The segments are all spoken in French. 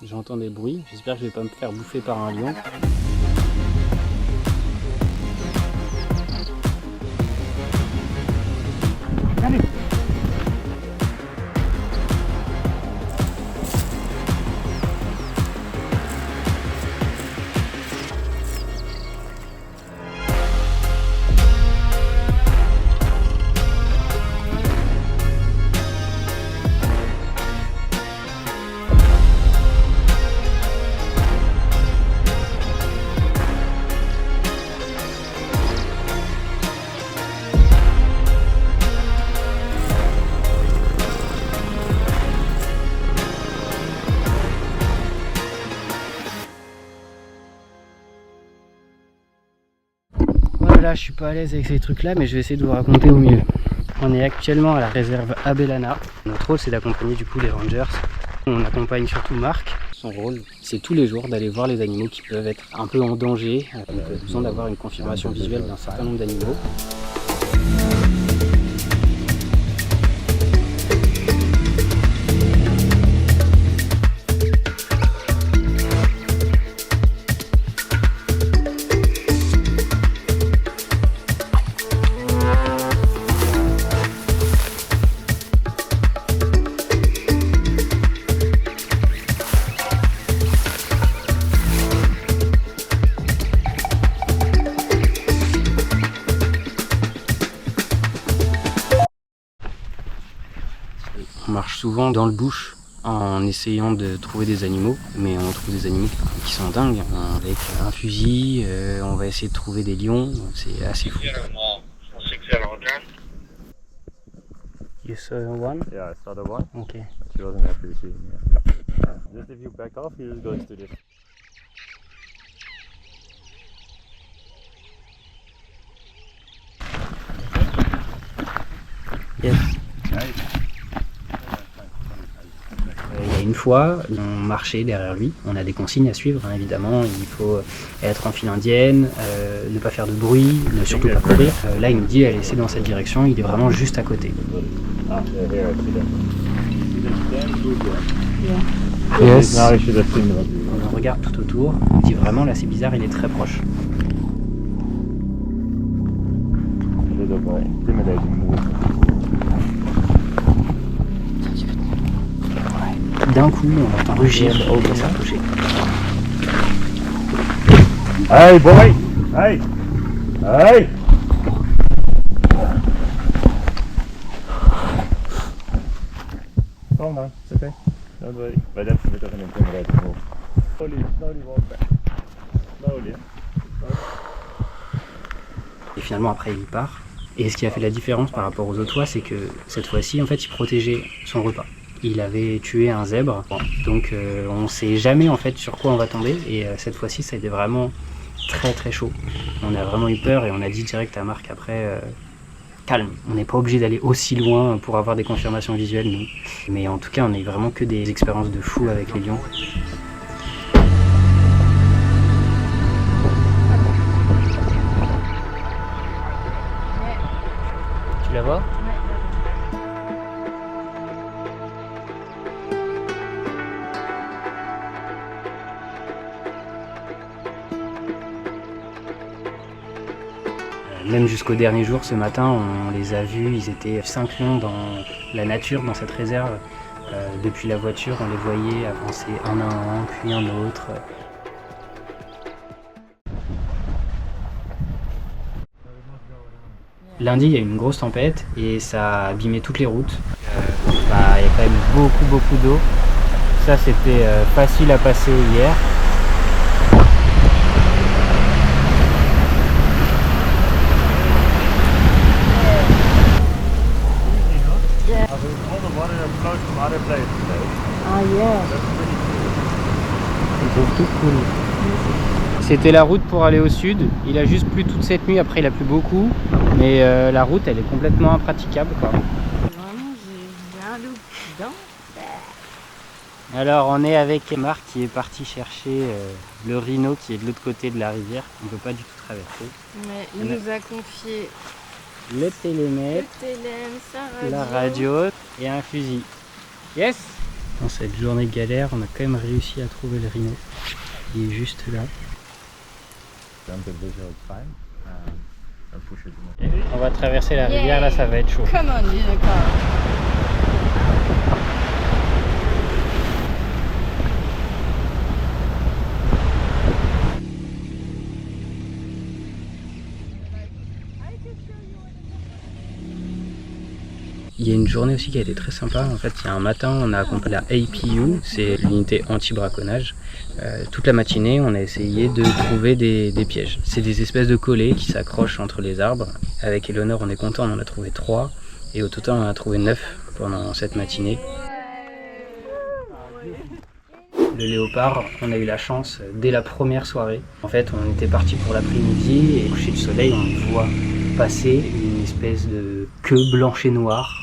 J'entends des bruits, j'espère que je vais pas me faire bouffer par un lion. Allez. Voilà, je suis pas à l'aise avec ces trucs là, mais je vais essayer de vous raconter au mieux. On est actuellement à la réserve Abellana. Notre rôle, c'est d'accompagner du coup les rangers. On accompagne surtout Marc. Son rôle, c'est tous les jours d'aller voir les animaux qui peuvent être un peu en danger. On a besoin d'avoir une confirmation visuelle d'un certain nombre d'animaux. On marche souvent dans le bush en essayant de trouver des animaux, mais on trouve des animaux qui sont dingues. Avec un fusil, on va essayer de trouver des lions, c'est assez fou. You saw one? Yeah, I saw the one. Okay. She wasn't happy to see me. Yeah. Just if you back off, he just goes to this. Yes. Il y a une fois, on marchait derrière lui, on a des consignes à suivre, hein, évidemment, il faut être en file indienne, ne pas faire de bruit, ne surtout pas courir. Là, il nous dit allez, c'est dans cette direction, il est vraiment juste à côté. Ah, yeah, here I see them. Yes. Now I should have seen them. On regarde tout autour, on dit vraiment là c'est bizarre, il est très proche. A little bit intimidating move. D'un coup, on entend rugir et s'approcher. Hey boy! Hey! Hey! Calm down, it's okay. Don't worry. But that's a bit of an intimidating move. Slowly walk back. Slowly. Et finalement après il part. Et ce qui a fait la différence par rapport aux autres fois, c'est que cette fois-ci, en fait, il protégeait son repas. Il avait tué un zèbre, donc on ne sait jamais en fait sur quoi on va tomber. Et cette fois-ci, ça a été vraiment très très chaud. On a vraiment eu peur et on a dit direct à Marc après, calme. On n'est pas obligé d'aller aussi loin pour avoir des confirmations visuelles, nous. Mais en tout cas, on n'a eu vraiment que des expériences de fou avec les lions. Tu la vois ? Même jusqu'au dernier jour, ce matin, on les a vus, ils étaient 5 lions dans la nature, dans cette réserve. Depuis la voiture, on les voyait avancer un à un, puis un autre. Lundi, il y a eu une grosse tempête et ça a abîmé toutes les routes. Il y a quand même beaucoup d'eau. Ça, c'était facile à passer hier. Ah yeah. Ils sont tous cool. C'était la route pour aller au sud. Il a juste plu toute cette nuit, après il a plu beaucoup. Mais la route, elle est complètement impraticable, quoi. Vraiment, j'ai un look dedans. Alors on est avec Marc qui est parti chercher le rhino qui est de l'autre côté de la rivière. On ne peut pas du tout traverser. Mais il nous a confié Le télémètre, le télème, sa radio. la radio et un fusil. Yes! Dans cette journée galère, on a quand même réussi à trouver le rhino. Il est juste là. On va traverser la rivière, là ça va être chaud. Come on, d'accord. Il y a une journée aussi qui a été très sympa. En fait, il y a un matin, on a accompagné la APU, c'est l'unité anti-braconnage. Toute la matinée, on a essayé de trouver des pièges. C'est des espèces de collets qui s'accrochent entre les arbres. Avec Eleonore, on est content, on en a trouvé 3. Et au total, on en a trouvé 9 pendant cette matinée. Le léopard, on a eu la chance dès la première soirée. En fait, on était parti pour l'après-midi et au coucher de soleil, on le voit passer une espèce de queue blanche et noire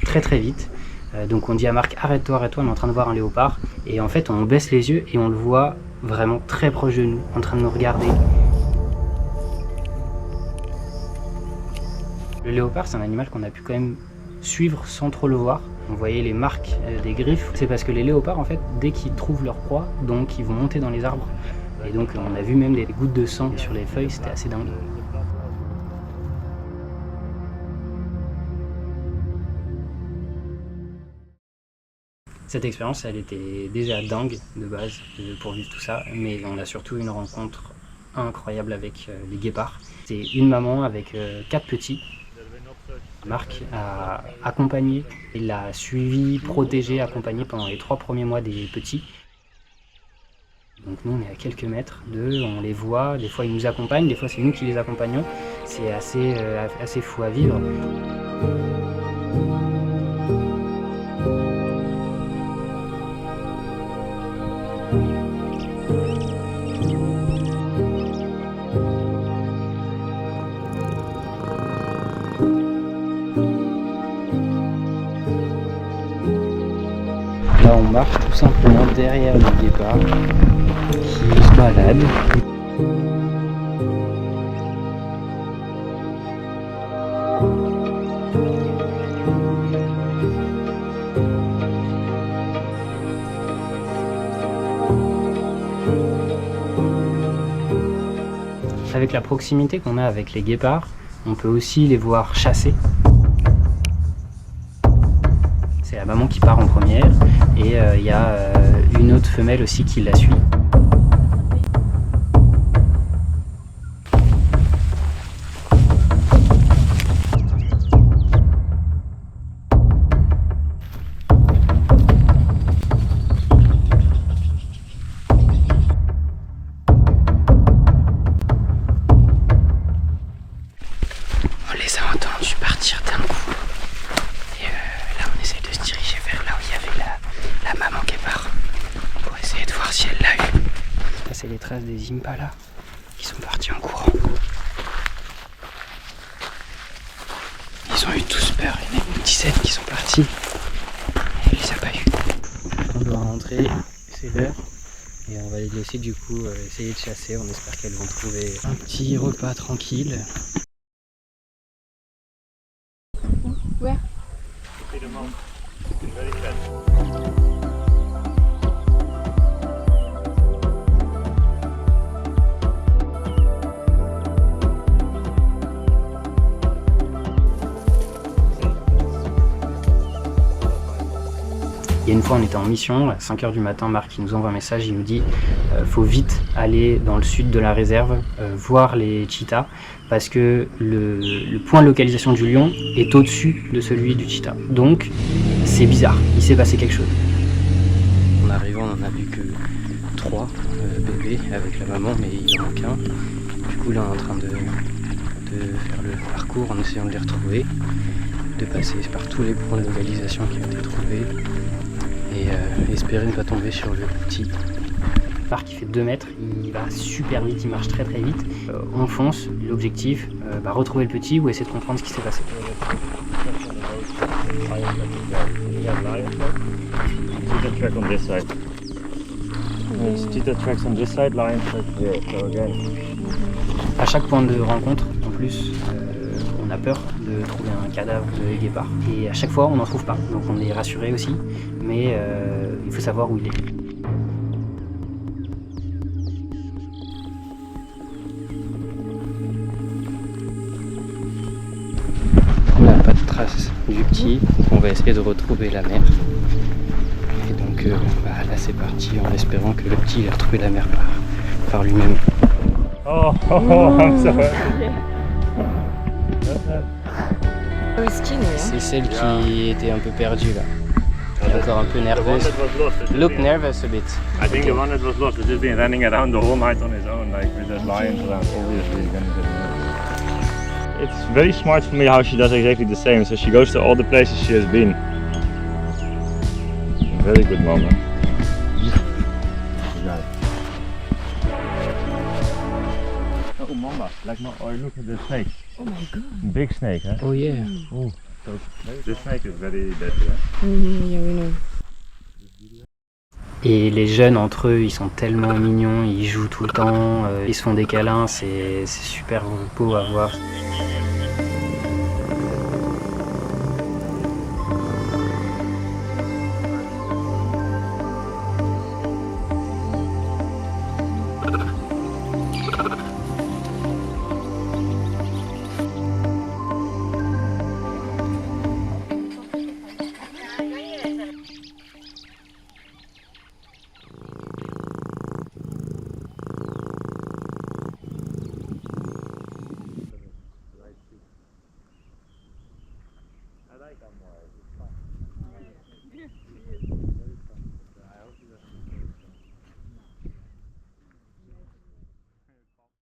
très très vite. Donc on dit à Marc, arrête-toi, on est en train de voir un léopard. Et en fait, on baisse les yeux et on le voit vraiment très proche de nous, en train de nous regarder. Le léopard, c'est un animal qu'on a pu quand même suivre sans trop le voir. On voyait les marques des griffes. C'est parce que les léopards, en fait, dès qu'ils trouvent leur proie, donc ils vont monter dans les arbres. Et donc on a vu même des gouttes de sang sur les feuilles, c'était assez dingue. Cette expérience, elle était déjà dingue de base pour vivre tout ça, mais on a surtout une rencontre incroyable avec les guépards. C'est une maman avec 4 petits. Marc a accompagné, il l'a suivi, protégé, accompagné pendant les 3 premiers mois des petits. Donc nous on est à quelques mètres d'eux, on les voit, des fois ils nous accompagnent, des fois c'est nous qui les accompagnons. C'est assez fou à vivre. Là on marche tout simplement derrière le guépard qui se balade. Avec la proximité qu'on a avec les guépards, on peut aussi les voir chasser. C'est la maman qui part en première et il y a une autre femelle aussi qui la suit. On les a entendus partir d'un coup. Et là on essaie de se diriger vers là où il y avait la maman guépard pour essayer de voir si elle l'a eu. Là c'est les traces des impalas qui sont partis en courant. Ils ont eu tous peur, il y en a une dizaine qui sont partis. Et elle les a pas eu. On doit rentrer, c'est l'heure. Et on va les laisser du coup essayer de chasser. On espère qu'elles vont trouver un petit repas tranquille. Where? Il y a une fois on était en mission, à 5h du matin, Marc il nous envoie un message, il nous dit faut vite aller dans le sud de la réserve, voir les cheetahs, parce que le point de localisation du lion est au-dessus de celui du cheetah. Donc c'est bizarre, il s'est passé quelque chose. En arrivant on n'en a vu que 3 bébés avec la maman, mais il en manque un. Du coup là on est en train de faire le parcours en essayant de les retrouver, de passer par tous les points de localisation qui ont été trouvés. Et espérer ne pas tomber sur le petit. Le parc il fait 2 mètres, il va super vite, il marche très très vite. On fonce, l'objectif, retrouver le petit ou essayer de comprendre ce qui s'est passé. À chaque point de rencontre, en plus, on a peur de trouver un cadavre de guépard. Et à chaque fois, on n'en trouve pas. Donc on est rassuré aussi, mais il faut savoir où il est. On n'a pas de trace du petit, donc on va essayer de retrouver la mère. Et donc là c'est parti en espérant que le petit ait retrouvé la mère par lui-même. Oh, I'm sorry. C'est celle qui était un peu perdue là. Elle est encore un peu nerveuse. Look nervous a bit. I think the one that was lost has just been running around the whole night on his own, like with the lions around. Obviously, he's gonna get nervous. It's very smart for me how she does exactly the same. So she goes to all the places she has been. Very good moment. Oh, mama! Like my, oh, look at the snake. Oh my god. Big snake, huh? Oh yeah. Oh, so this snake is very deadly, huh? Yeah, we know. Et les jeunes entre eux, ils sont tellement mignons, ils jouent tout le temps, ils se font des câlins, c'est super beau à voir.